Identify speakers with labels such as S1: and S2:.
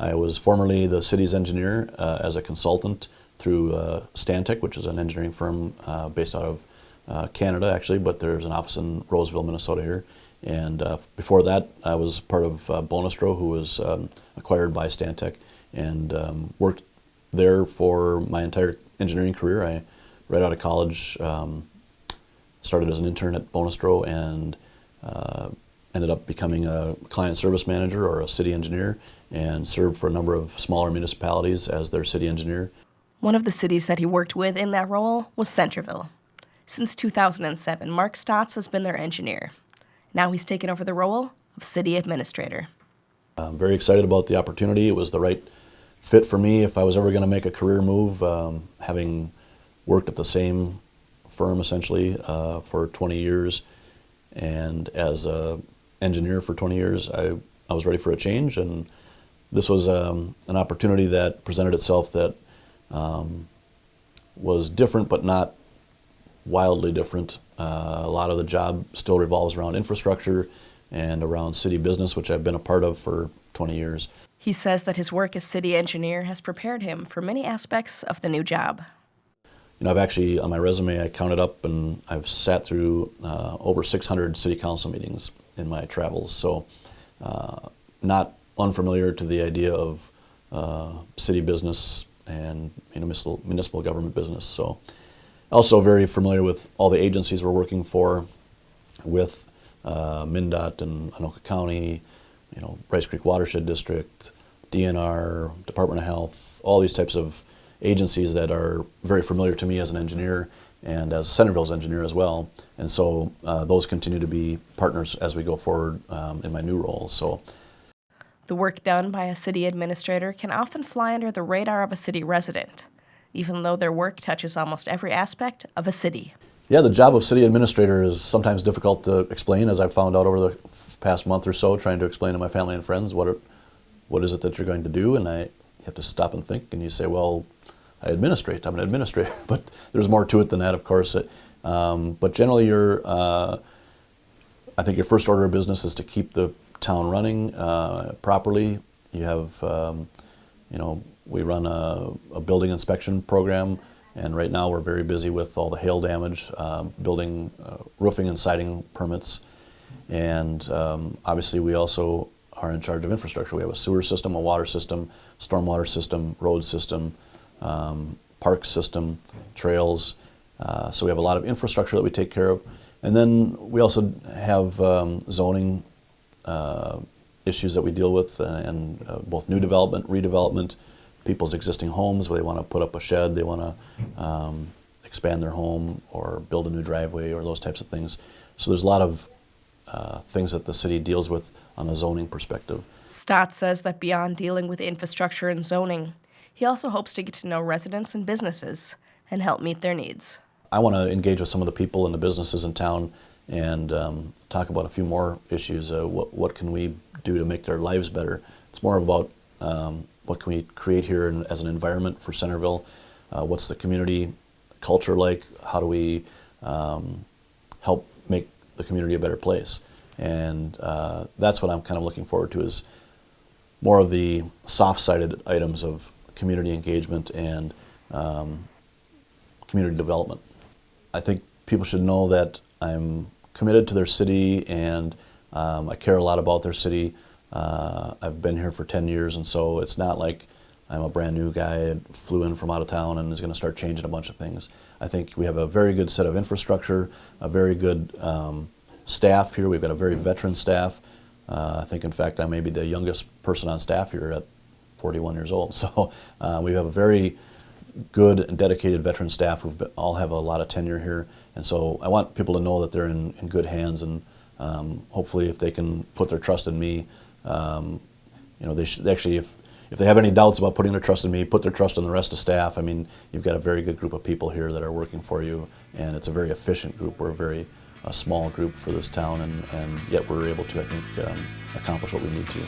S1: I was formerly the city's engineer as a consultant through Stantec, which is an engineering firm based out of Canada, actually, but there's an office in Roseville, Minnesota here. And before that, I was part of Bonestro, who was acquired by Stantec, and worked there for my entire engineering career. Right out of college, started as an intern at Bonestro and ended up becoming a client service manager or a city engineer, and served for a number of smaller municipalities as their city engineer.
S2: One of the cities that he worked with in that role was Centerville. Since 2007, Mark Statz has been their engineer. Now he's taken over the role of city administrator.
S1: I'm very excited about the opportunity. It was the right fit for me if I was ever going to make a career move, having worked at the same firm essentially for 20 years, and as an engineer for 20 years, I was ready for a change, and this was an opportunity that presented itself that was different but not wildly different. A lot of the job still revolves around infrastructure and around city business, which I've been a part of for 20 years.
S2: He says that his work as city engineer has prepared him for many aspects of the new job.
S1: You know, I've actually, on my resume, I counted up, and I've sat through over 600 city council meetings in my travels, so not unfamiliar to the idea of city business and municipal government business. So also very familiar with all the agencies we're working for, with MnDOT and Anoka County, Rice Creek Watershed District, DNR, Department of Health, all these types of agencies that are very familiar to me as an engineer and as Centerville's engineer as well. And so those continue to be partners as we go forward in my new role. So
S2: the work done by a city administrator can often fly under the radar of a city resident, even though their work touches almost every aspect of a city.
S1: Yeah, the job of city administrator is sometimes difficult to explain, as I've found out over the past month or so, trying to explain to my family and friends what is it that you're going to do, and you have to stop and think, and you say, well, I administrate, I'm an administrator, but there's more to it than that, of course. But generally, I think your first order of business is to keep the town running properly. You have, we run a building inspection program, and right now we're very busy with all the hail damage, building roofing and siding permits, and obviously we also are in charge of infrastructure. We have a sewer system, a water system, stormwater system, road system, park system, trails, so we have a lot of infrastructure that we take care of. And then we also have zoning issues that we deal with, and both new development, redevelopment, people's existing homes where they want to put up a shed, they want to expand their home or build a new driveway or those types of things. So there's a lot of things that the city deals with on a zoning perspective.
S2: Statz says that beyond dealing with infrastructure and zoning, he also hopes to get to know residents and businesses and help meet their needs.
S1: I want to engage with some of the people and the businesses in town and talk about a few more issues. What can we do to make their lives better? It's more about what can we create here as an environment for Centerville? What's the community culture like? How do we help make the community a better place? And that's what I'm kind of looking forward to, is more of the soft-sided items of community engagement and community development. I think people should know that I'm committed to their city, and I care a lot about their city. I've been here for 10 years, and so it's not like I'm a brand new guy that flew in from out of town and is going to start changing a bunch of things. I think we have a very good set of infrastructure, a very good staff here. We've got a very veteran staff. I think, in fact, I may be the youngest person on staff here at 41 years old. So we have a very good and dedicated veteran staff who all have a lot of tenure here. And so I want people to know that they're in good hands, and hopefully if they can put their trust in me, they should actually, if they have any doubts about putting their trust in me, put their trust in the rest of staff. I mean, you've got a very good group of people here that are working for you, and it's a very efficient group. We're a very small group for this town, and yet we're able to, I think, accomplish what we need to.